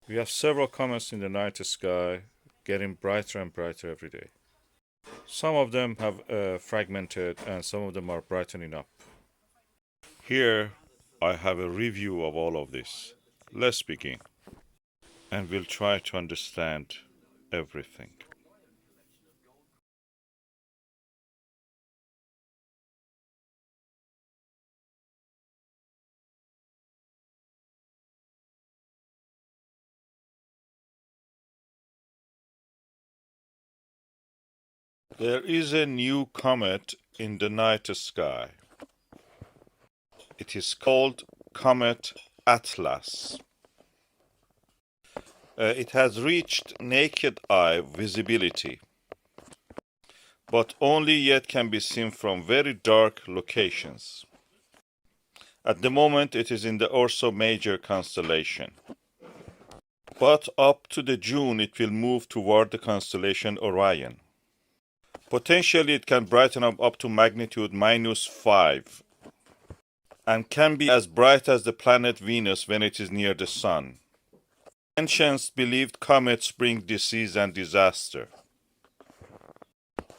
We have several comets in the night sky, getting brighter and brighter every day. Some of them have fragmented, and some of them are brightening up. Here, I have a review of all of this. Let's begin, and we'll try to understand everything. There is a new comet in the night sky. It is called Comet ATLAS. It has reached naked eye visibility, but only yet can be seen from very dark locations. At the moment, it is in the Ursa Major constellation. But up to the June, it will move toward the constellation Orion. Potentially, it can brighten up to magnitude -5 and can be as bright as the planet Venus when it is near the Sun. Ancients believed comets bring disease and disaster.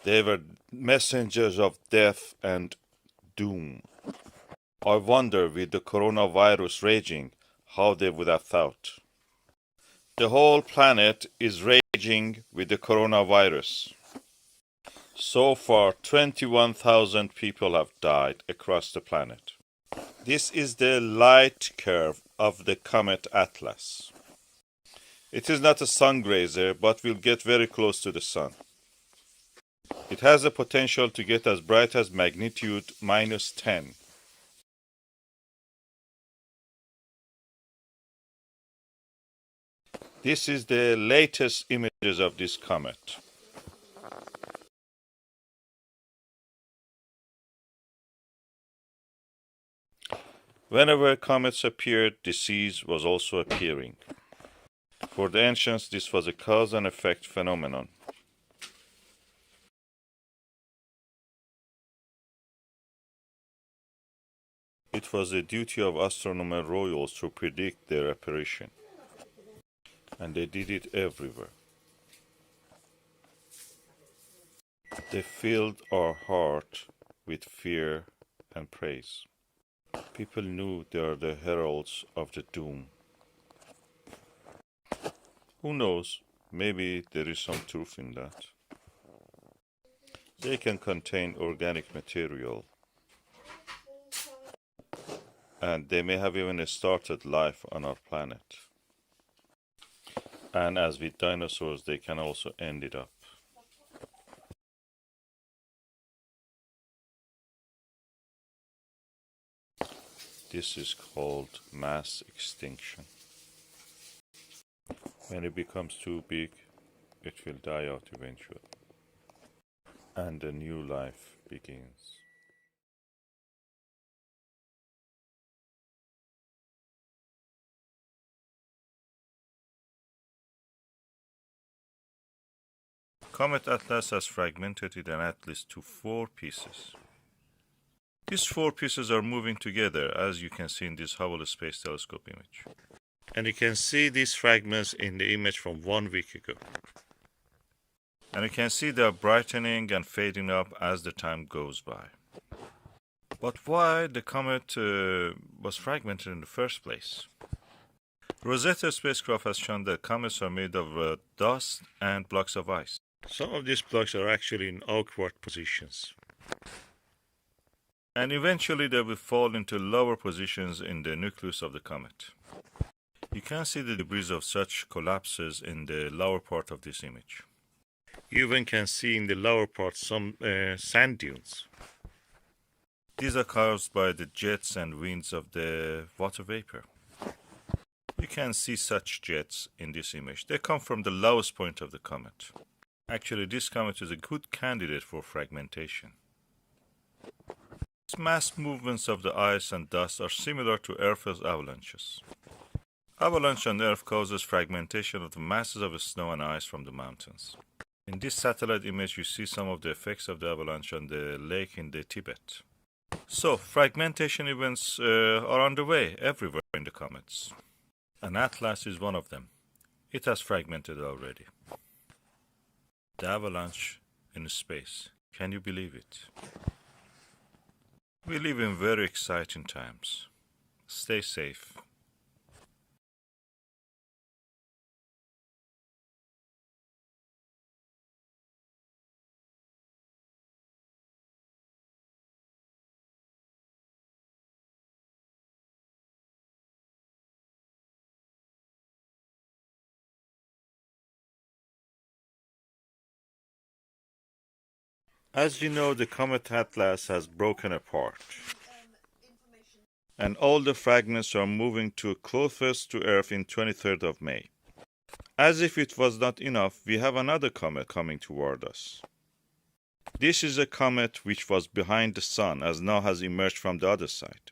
They were messengers of death and doom. I wonder, with the coronavirus raging, how they would have thought. The whole planet is raging with the coronavirus. So far, 21,000 people have died across the planet. This is the light curve of the Comet ATLAS. It is not a sun grazer, but will get very close to the sun. It has the potential to get as bright as magnitude -10. This is the latest images of this comet. Whenever comets appeared, disease was also appearing. For the ancients, this was a cause and effect phenomenon. It was the duty of astronomer royals to predict their apparition, and they did it everywhere. They filled our heart with fear and praise. People knew they are the heralds of the doom. Who knows, maybe there is some truth in that. They can contain organic material, and they may have even started life on our planet. And as with dinosaurs, they can also end it up. This is called mass extinction. When it becomes too big, it will die out eventually. And a new life begins. Comet Atlas has fragmented it at least to 4 pieces. These 4 pieces are moving together, as you can see in this Hubble Space Telescope image. And you can see these fragments in the image from 1 week ago. And you can see they are brightening and fading up as the time goes by. But why the comet was fragmented in the first place? Rosetta spacecraft has shown that comets are made of dust and blocks of ice. Some of these blocks are actually in awkward positions. And eventually they will fall into lower positions in the nucleus of the comet. You can see the debris of such collapses in the lower part of this image. You even can see in the lower part some sand dunes. These are caused by the jets and winds of the water vapor. You can see such jets in this image. They come from the lowest point of the comet. Actually, this comet is a good candidate for fragmentation. These mass movements of the ice and dust are similar to Earth's avalanches. Avalanche on Earth causes fragmentation of the masses of snow and ice from the mountains. In this satellite image, you see some of the effects of the avalanche on the lake in the Tibet. So, fragmentation events are underway everywhere in the comets. And Atlas is one of them. It has fragmented already. The avalanche in space. Can you believe it? We live in very exciting times. Stay safe. As you know, the Comet ATLAS has broken apart, and all the fragments are moving closest to Earth in 23rd of May. As if it was not enough, we have another comet coming toward us. This is a comet which was behind the Sun, as now has emerged from the other side.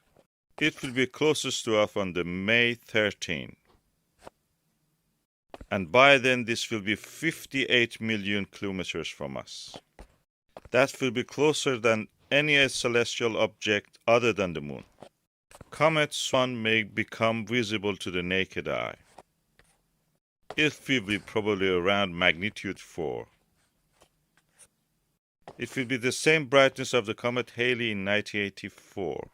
It will be closest to Earth on the May 13. And by then this will be 58 million kilometers from us. That will be closer than any celestial object other than the Moon. Comet's Sun may become visible to the naked eye. It will be probably around magnitude 4. It will be the same brightness of the comet Halley in 1984.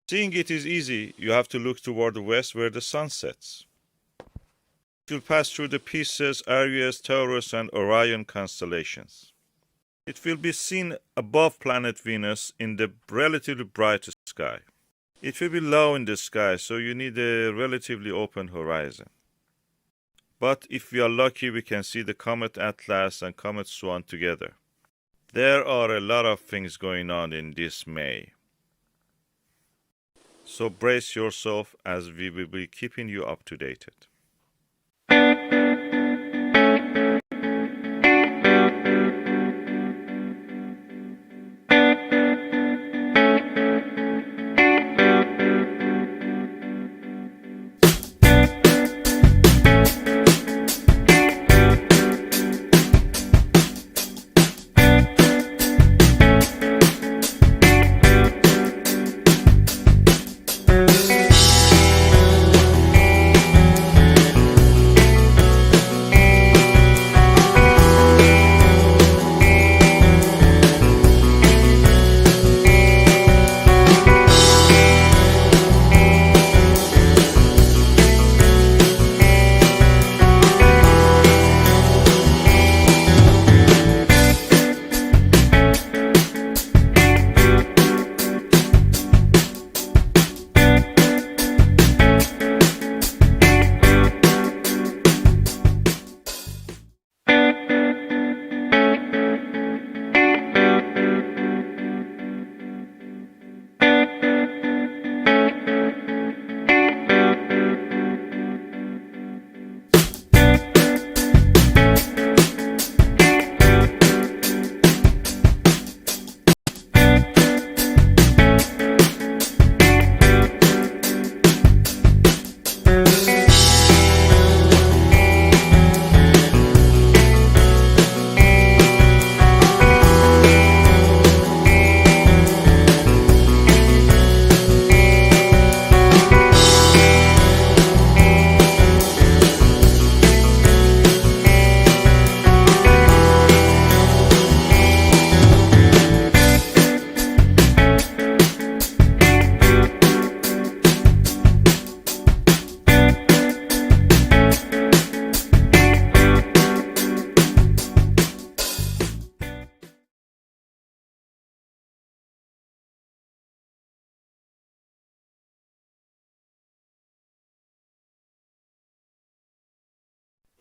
Seeing it is easy, you have to look toward the west where the sun sets. It will pass through the Pisces, Aries, Taurus, and Orion constellations. It will be seen above planet Venus in the relatively bright sky. It will be low in the sky, so you need a relatively open horizon. But if we are lucky, we can see the Comet ATLAS and Comet Swan together. There are a lot of things going on in this May. So brace yourself as we will be keeping you up to date.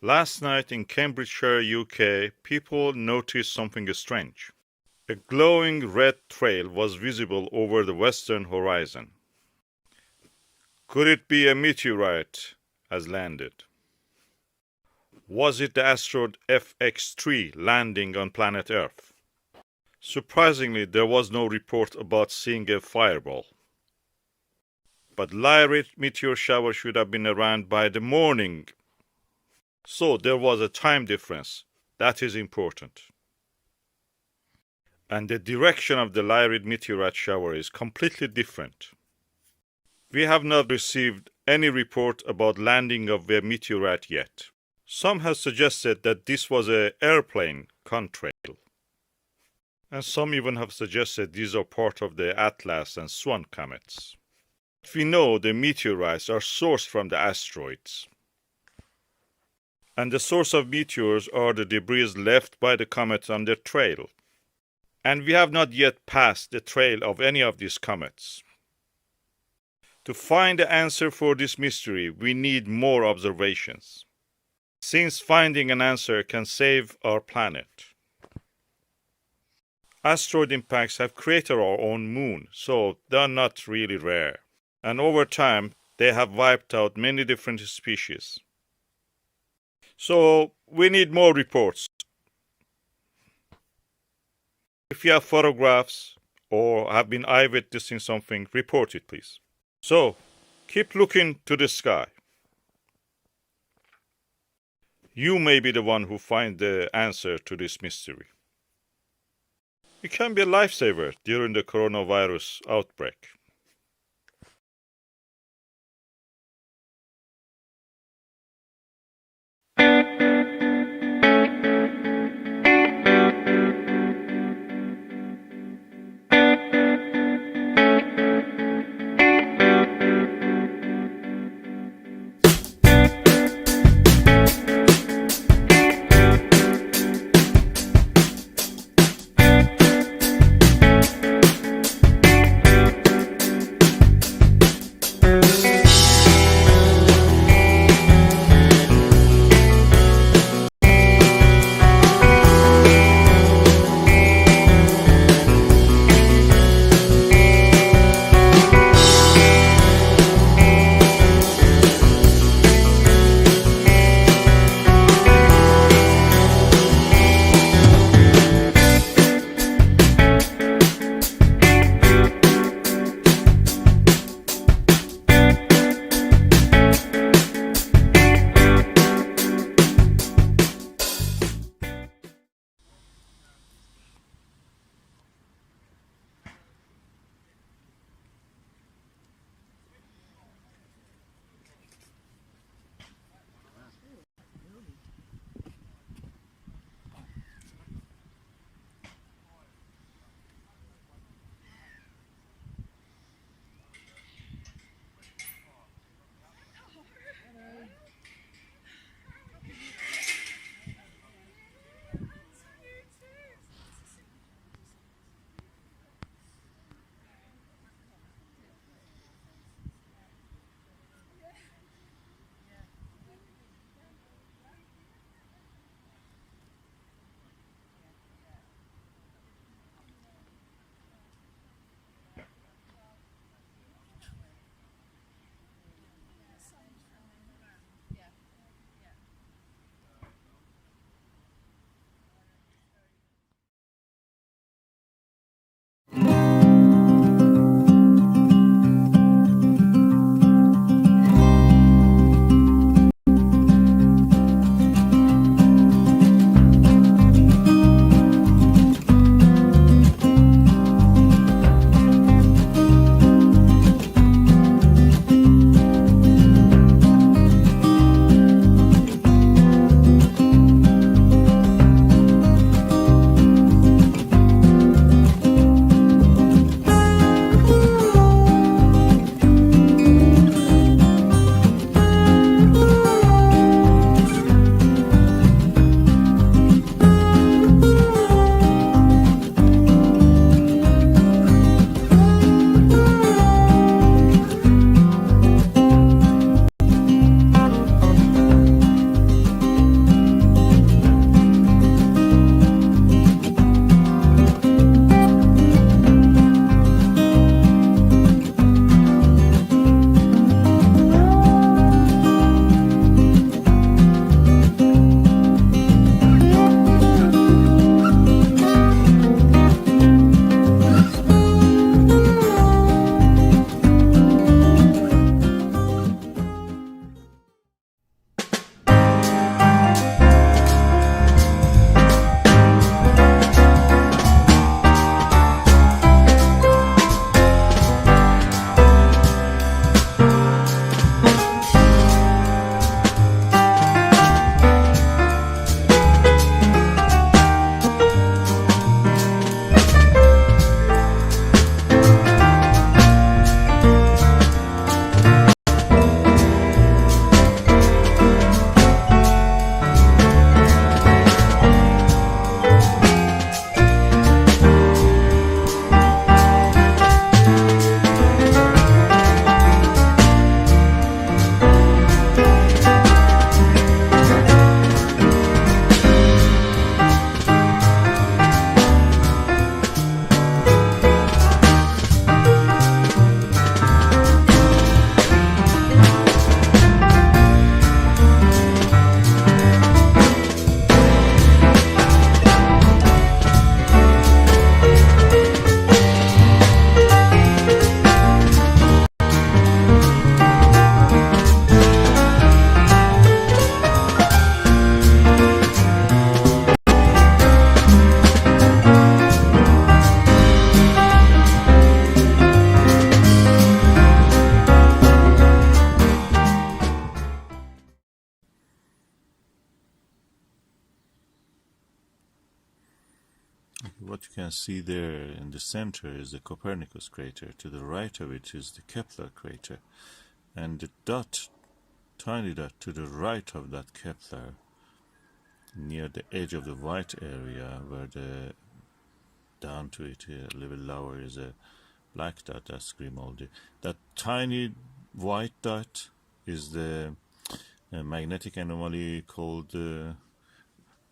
Last night in Cambridgeshire, UK, people noticed something strange. A glowing red trail was visible over the western horizon. Could it be a meteorite has landed? Was it the asteroid FX3 landing on planet Earth? Surprisingly, there was no report about seeing a fireball. But Lyrid meteor shower should have been around by the morning. So there was a time difference. That is important. And the direction of the Lyrid meteorite shower is completely different. We have not received any report about landing of a meteorite yet. Some have suggested that this was an airplane contrail, and some even have suggested these are part of the Atlas and Swan comets. We know the meteorites are sourced from the asteroids, and the source of meteors are the debris left by the comets on their trail. And we have not yet passed the trail of any of these comets. To find the answer for this mystery, we need more observations, since finding an answer can save our planet. Asteroid impacts have created our own moon, so they are not really rare. And over time, they have wiped out many different species. So we need more reports. If you have photographs or have been eyewitnessing something, report it, please. So, keep looking to the sky. You may be the one who finds the answer to this mystery. It can be a lifesaver during the coronavirus outbreak. What you can see there in the center is the Copernicus crater. To the right of it is the Kepler crater. And the dot, tiny dot to the right of that Kepler, near the edge of the white area, where the down to it a little lower is a black dot, that's Grimaldi. That tiny white dot is the magnetic anomaly called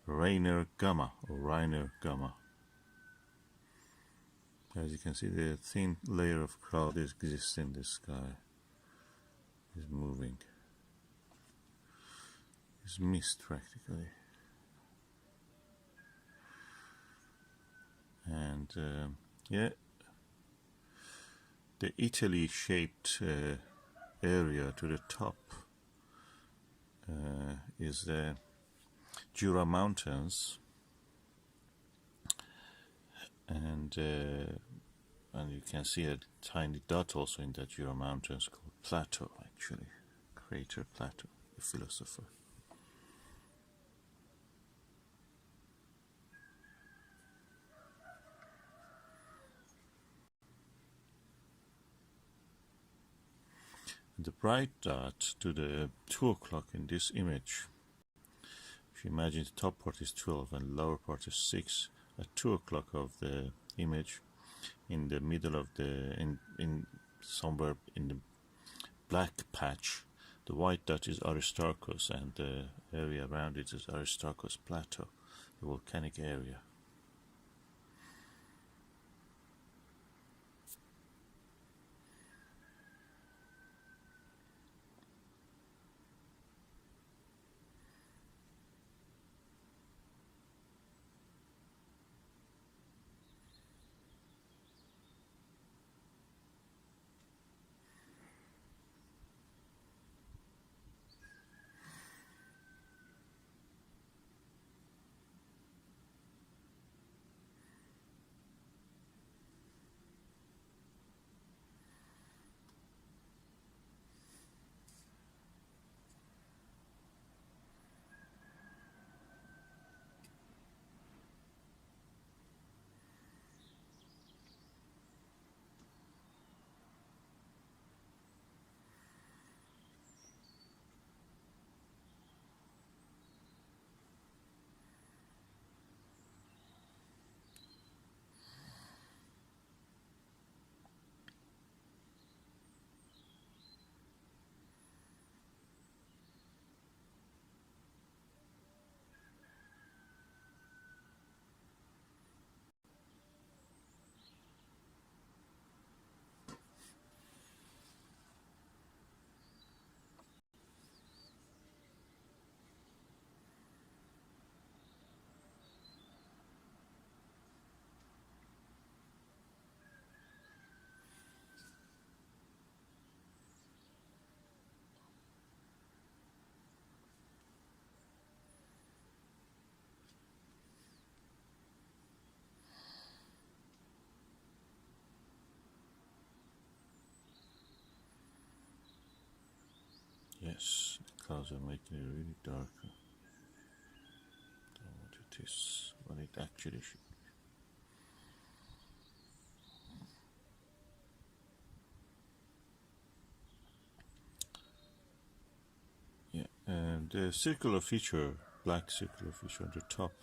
Rainer Gamma, or Rainer Gamma. As you can see, the thin layer of cloud that exists in the sky is moving. It's mist practically. And yeah, the Italy-shaped area to the top is the Jura Mountains, and you can see a tiny dot also in that Jura Mountains called Plato, actually, crater Plato, the philosopher. The bright dot to the 2 o'clock in this image, if you imagine the top part is 12 and the lower part is 6, at 2 o'clock of the image, in the middle of the, in somewhere in the black patch, the white dot is Aristarchus, and the area around it is Aristarchus Plateau, the volcanic area. Yes, the clouds are making it really darker than what it is, what it actually should be. Yeah, and the circular feature, black circular feature on the top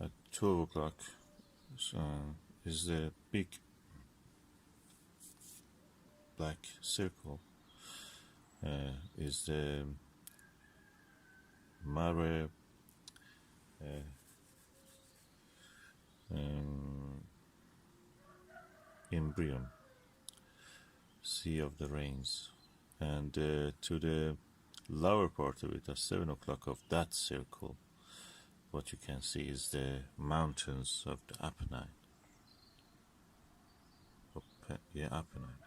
at 12 o'clock is the big black circle. Is the Mare Imbrium, Sea of the Rains, and to the lower part of it, at 7 o'clock of that circle, what you can see is the mountains of the Apennine. Apennine.